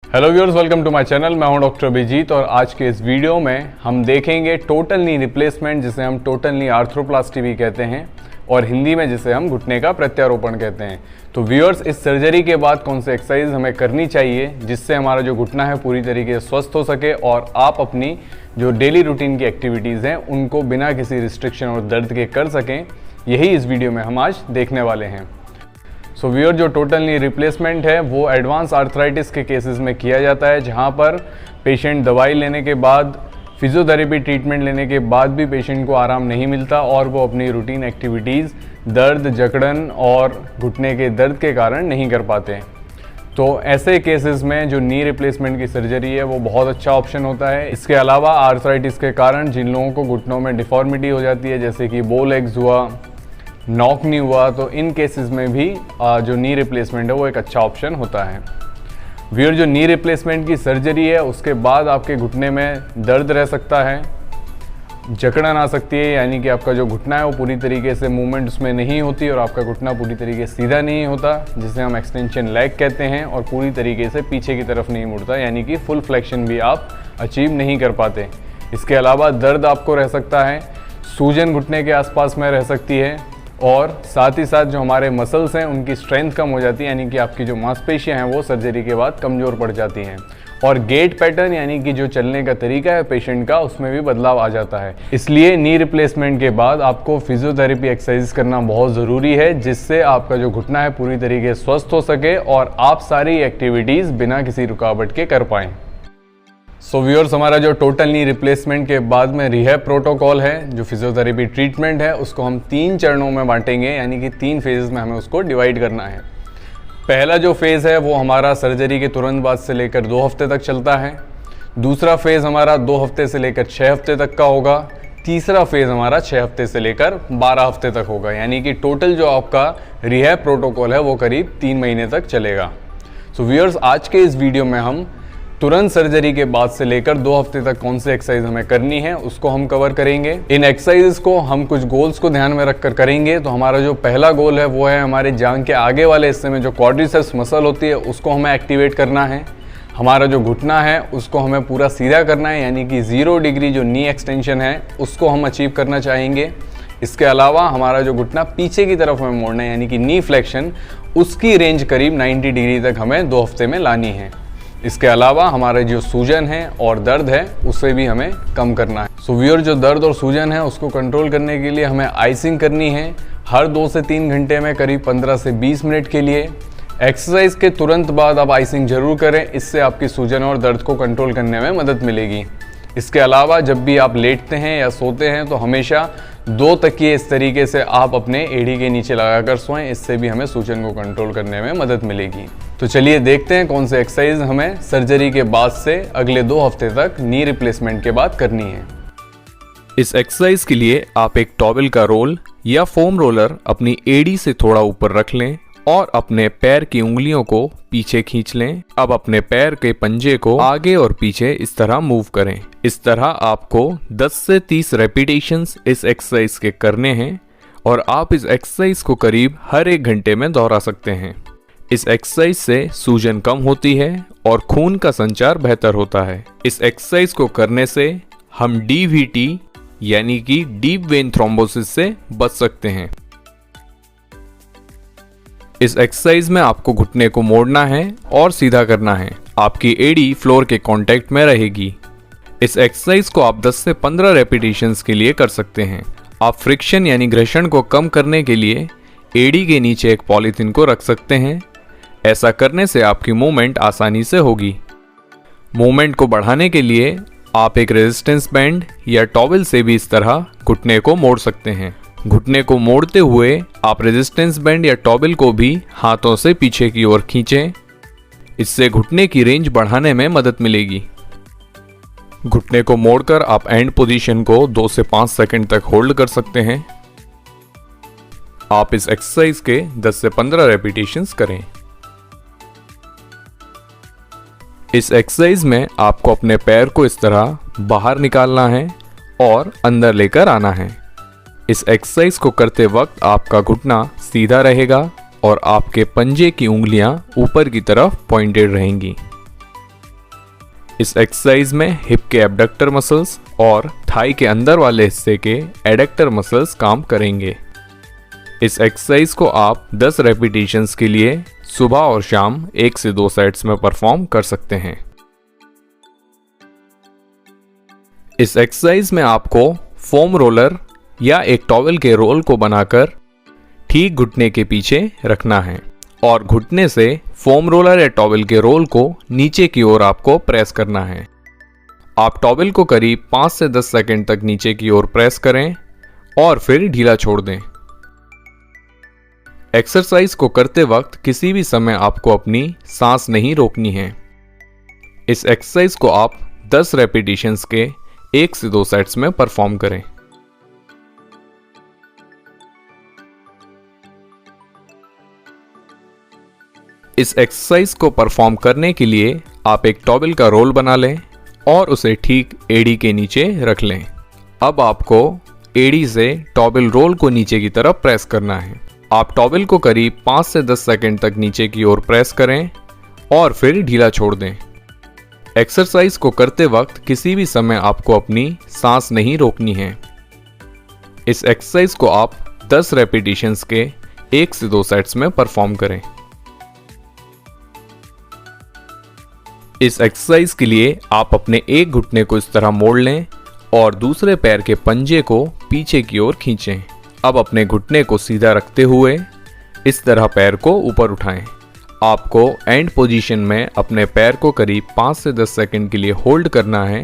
Hello viewers, welcome to my channel. मैं हूं doctor Abhijit और आज के इस वीडियो में हम देखेंगे टोटल नी रिप्लेसमेंट, जिसे हम टोटल नी आर्थ्रोप्लास्टी भी कहते हैं और हिंदी में जिसे हम घुटने का प्रत्यारोपण कहते हैं। तो व्यूअर्स, इस सर्जरी के बाद कौन सी एक्सरसाइज हमें करनी चाहिए जिससे हमारा जो घुटना है पूरी तरीके से स्वस्थ हो सके और आप अपनी जो डेली रूटीन की एक्टिविटीज़ हैं उनको बिना किसी रिस्ट्रिक्शन और दर्द के कर सकें, यही इस वीडियो में हम आज देखने वाले हैं। सो व्यूअर, जो टोटल नी रिप्लेसमेंट है वो एडवांस आर्थराइटिस के केसेस में किया जाता है, जहां पर पेशेंट दवाई लेने के बाद, फिजियोथेरेपी ट्रीटमेंट लेने के बाद भी पेशेंट को आराम नहीं मिलता और वो अपनी रूटीन एक्टिविटीज़ दर्द, जकड़न और घुटने के दर्द के कारण नहीं कर पाते। तो ऐसे केसेस में जो नी रिप्लेसमेंट की सर्जरी है वो बहुत अच्छा ऑप्शन होता है। इसके अलावा आर्थराइटिस के कारण जिन लोगों को घुटनों में डिफॉर्मिटी हो जाती है, जैसे कि बो लेग्स हुआ, नॉक नहीं हुआ, तो इन केसेस में भी जो नी रिप्लेसमेंट है वो एक अच्छा ऑप्शन होता है। व्यूअर, जो नी रिप्लेसमेंट की सर्जरी है उसके बाद आपके घुटने में दर्द रह सकता है, जकड़न आ सकती है, यानी कि आपका जो घुटना है वो पूरी तरीके से मूवमेंट उसमें नहीं होती और आपका घुटना पूरी तरीके से सीधा नहीं होता, जिसे हम एक्सटेंशन लेग कहते हैं, और पूरी तरीके से पीछे की तरफ नहीं मुड़ता, यानी कि फुल फ्लेक्शन भी आप अचीव नहीं कर पाते। इसके अलावा दर्द आपको रह सकता है, सूजन घुटने के आसपास में रह सकती है और साथ ही साथ जो हमारे मसल्स हैं उनकी स्ट्रेंथ कम हो जाती है, यानी कि आपकी जो मांसपेशियां हैं वो सर्जरी के बाद कमज़ोर पड़ जाती हैं और गेट पैटर्न यानी कि जो चलने का तरीका है पेशेंट का उसमें भी बदलाव आ जाता है। इसलिए नी रिप्लेसमेंट के बाद आपको फिजियोथेरेपी एक्सरसाइज करना बहुत ज़रूरी है, जिससे आपका जो घुटना है पूरी तरीके से स्वस्थ हो सके और आप सारी एक्टिविटीज़ बिना किसी रुकावट के कर पाएँ। सो व्यूअर्स, हमारा जो टोटल नी रिप्लेसमेंट के बाद में रिहैब प्रोटोकॉल है, जो फिजियोथेरेपी ट्रीटमेंट है, उसको हम 3 चरणों में बांटेंगे, यानी कि 3 फेजेस में हमें उसको डिवाइड करना है। पहला जो फेज़ है वो हमारा सर्जरी के तुरंत बाद से लेकर 2 हफ्ते तक चलता है। दूसरा फेज़ हमारा 2 हफ्ते से लेकर 6 हफ्ते तक का होगा। तीसरा फेज़ हमारा 6 हफ्ते से लेकर 12 हफ्ते तक होगा, यानी कि टोटल जो आपका रिहैब प्रोटोकॉल है वो करीब 3 महीने तक चलेगा। सो व्यूअर्स, आज के इस वीडियो में हम तुरंत सर्जरी के बाद से लेकर 2 हफ्ते तक कौन सी एक्सरसाइज हमें करनी है उसको हम कवर करेंगे। इन एक्सरसाइजेस को हम कुछ गोल्स को ध्यान में रखकर करेंगे। तो हमारा जो पहला गोल है वो है हमारे जांघ के आगे वाले हिस्से में जो क्वाड्रिसेप्स मसल होती है उसको हमें एक्टिवेट करना है। हमारा जो घुटना है उसको हमें पूरा सीधा करना है, यानी कि 0 डिग्री जो नी एक्सटेंशन है उसको हम अचीव करना चाहेंगे। इसके अलावा हमारा जो घुटना पीछे की तरफ हमें मोड़ना है, यानी कि नी फ्लेक्शन, उसकी रेंज करीब 90 डिग्री तक हमें 2 हफ्ते में लानी है। इसके अलावा हमारे जो सूजन है और दर्द है उसे भी हमें कम करना है। सो व्यूअर, जो दर्द और सूजन है उसको कंट्रोल करने के लिए हमें आइसिंग करनी है हर 2 से 3 घंटे में करीब 15 से 20 मिनट के लिए। एक्सरसाइज के तुरंत बाद आप आइसिंग जरूर करें, इससे आपकी सूजन और दर्द को कंट्रोल करने में मदद मिलेगी। इसके अलावा जब भी आप लेटते हैं या सोते हैं तो हमेशा 2 तकिए इस तरीके से आप अपने एड़ी के नीचे लगाकर सोएं, इससे भी हमें सूजन को कंट्रोल करने में मदद मिलेगी। तो चलिए देखते हैं कौन से एक्सरसाइज हमें सर्जरी के बाद से अगले 2 हफ्ते तक नी रिप्लेसमेंट के बाद करनी है। इस एक्सरसाइज के लिए आप एक टॉवेल का रोल या फोम रोलर अपनी एड़ी से थोड़ा ऊपर रख लें और अपने पैर की उंगलियों को पीछे खींच लें। अब अपने पैर के पंजे को आगे और पीछे इस तरह मूव करें। इस तरह आपको 10 से 30 रेपिटेशंस इस एक्सरसाइज के करने हैं और आप इस एक्सरसाइज को करीब हर 1 घंटे में दोहरा सकते हैं। इस एक्सरसाइज से सूजन कम होती है और खून का संचार बेहतर होता है। इस एक्सरसाइज को करने से हम DVT यानी कि डीप वेन थ्रोम्बोसिस से बच सकते हैं। इस एक्सरसाइज में आपको घुटने को मोड़ना है और सीधा करना है। आपकी एड़ी फ्लोर के कांटेक्ट में रहेगी। इस एक्सरसाइज को आप 10 से 15 रेपिटेशंस के लिए कर सकते हैं। आप फ्रिक्शन यानी घर्षण को कम करने के लिए एड़ी के नीचे एक पॉलीथीन को रख सकते हैं। ऐसा करने से आपकी मूवमेंट आसानी से होगी। मूवमेंट को बढ़ाने के लिए आप एक रेजिस्टेंस बैंड या टॉवेल से भी इस तरह घुटने को मोड़ सकते हैं। घुटने को मोड़ते हुए आप रेजिस्टेंस बैंड या टॉवेल को भी हाथों से पीछे की ओर खींचें। इससे घुटने की रेंज बढ़ाने में मदद मिलेगी। घुटने को मोड़कर आप एंड पोजीशन को 2 से 5 सेकंड तक होल्ड कर सकते हैं। आप इस एक्सरसाइज के 10 से 15 रेपिटेशंस करें। इस एक्सरसाइज में आपको अपने पैर को इस तरह बाहर निकालना है और अंदर लेकर आना है। इस एक्सरसाइज को करते वक्त आपका घुटना सीधा रहेगा और आपके पंजे की उंगलियां ऊपर की तरफ पॉइंटेड रहेंगी। इस एक्सरसाइज में हिप के एब्डक्टर मसल्स और थाई के अंदर वाले हिस्से के एडक्टर मसल्स काम करेंगे। इस एक्सरसाइज को आप 10 रेपिटेशंस के लिए सुबह और शाम 1 से 2 सेट्स में परफॉर्म कर सकते हैं। इस एक्सरसाइज में आपको फोम रोलर या एक टॉवल के रोल को बनाकर ठीक घुटने के पीछे रखना है और घुटने से फोम रोलर या टॉवल के रोल को नीचे की ओर आपको प्रेस करना है। आप टॉवल को करीब 5 से 10 सेकंड तक नीचे की ओर प्रेस करें और फिर ढीला छोड़ दें। एक्सरसाइज को करते वक्त किसी भी समय आपको अपनी सांस नहीं रोकनी है। इस एक्सरसाइज को आप 10 रेपिटेशंस के 1 से 2 सेट्स में परफॉर्म करें। इस एक्सरसाइज को परफॉर्म करने के लिए आप एक टॉवल का रोल बना लें और उसे ठीक एड़ी के नीचे रख लें। अब आपको एड़ी से टॉवल रोल को नीचे की तरफ प्रेस करना है। आप टॉवल को करीब 5 से 10 सेकंड तक नीचे की ओर प्रेस करें और फिर ढीला छोड़ दें। एक्सरसाइज को करते वक्त किसी भी समय आपको अपनी सांस नहीं रोकनी है। इस एक्सरसाइज को आप 10 रेपिटेशंस के 1 से 2 सेट्स में परफॉर्म करें। इस एक्सरसाइज के लिए आप अपने एक घुटने को इस तरह मोड़ लें और दूसरे पैर के पंजे को पीछे की ओर खींचें। अब अपने घुटने को सीधा रखते हुए इस तरह पैर को ऊपर उठाएं। आपको एंड पोजीशन में अपने पैर को करीब 5 से 10 सेकंड के लिए होल्ड करना है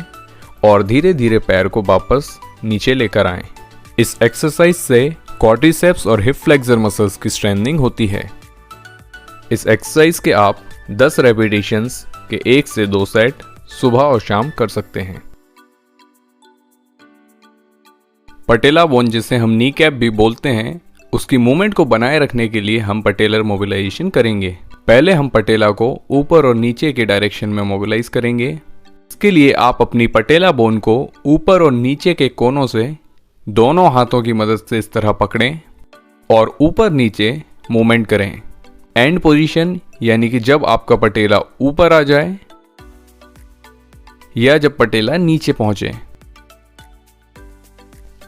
और धीरे धीरे पैर को वापस नीचे लेकर आएं। इस एक्सरसाइज से क्वाड्रिसेप्स और हिप फ्लेक्सर मसल्स की स्ट्रेंथनिंग होती है। इस एक्सरसाइज के आप 10 रेपिटेशंस के 1 से 2 सेट सुबह और शाम कर सकते हैं। पटेला बोन, जिसे हम नी कैप भी बोलते हैं, उसकी मूवमेंट को बनाए रखने के लिए हम पटेलर मोबिलाइजेशन करेंगे। पहले हम पटेला को ऊपर और नीचे के डायरेक्शन में मोबिलाइज करेंगे। इसके लिए आप अपनी पटेला बोन को ऊपर और नीचे के कोनों से दोनों हाथों की मदद से इस तरह पकड़ें और ऊपर नीचे मूवमेंट करें। एंड पोजीशन यानी कि जब आपका पटेला ऊपर आ जाए या जब पटेला नीचे पहुंचे,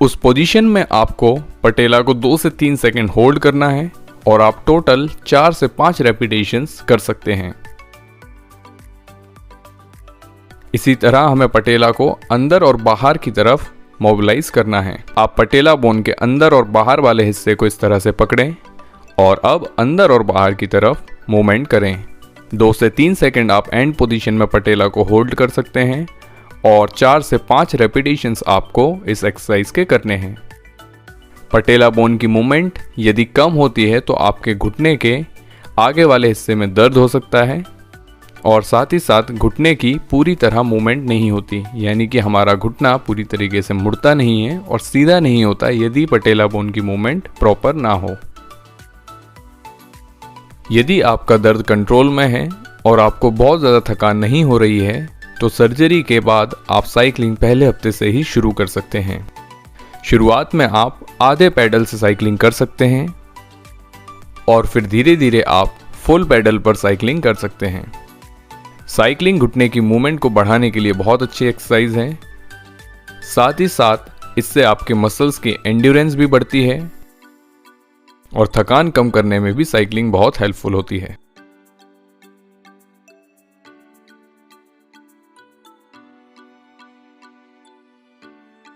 उस पोजीशन में आपको पटेला को 2 से 3 सेकंड होल्ड करना है और आप टोटल 4 से 5 रेपिटेशंस कर सकते हैं। इसी तरह हमें पटेला को अंदर और बाहर की तरफ मोबिलाइज करना है। आप पटेला बोन के अंदर और बाहर वाले हिस्से को इस तरह से पकड़ें और अब अंदर और बाहर की तरफ मूवमेंट करें। 2 से 3 सेकंड आप एंड पोजीशन में पटेला को होल्ड कर सकते हैं और 4 से 5 रेपिटेशंस आपको इस एक्सरसाइज के करने हैं। पटेला बोन की मूवमेंट यदि कम होती है तो आपके घुटने के आगे वाले हिस्से में दर्द हो सकता है और साथ ही साथ घुटने की पूरी तरह मूवमेंट नहीं होती, यानी कि हमारा घुटना पूरी तरीके से मुड़ता नहीं है और सीधा नहीं होता यदि पटेला बोन की मूवमेंट प्रॉपर ना हो। यदि आपका दर्द कंट्रोल में है और आपको बहुत ज़्यादा थकान नहीं हो रही है तो सर्जरी के बाद आप साइकिलिंग पहले हफ्ते से ही शुरू कर सकते हैं। शुरुआत में आप आधे पैडल से साइकिलिंग कर सकते हैं और फिर धीरे धीरे आप फुल पैडल पर साइकिलिंग कर सकते हैं। साइकिलिंग घुटने की मूवमेंट को बढ़ाने के लिए बहुत अच्छी एक्सरसाइज है। साथ ही साथ इससे आपके मसल्स की एंड्योरेंस भी बढ़ती है और थकान कम करने में भी साइकिलिंग बहुत हेल्पफुल होती है।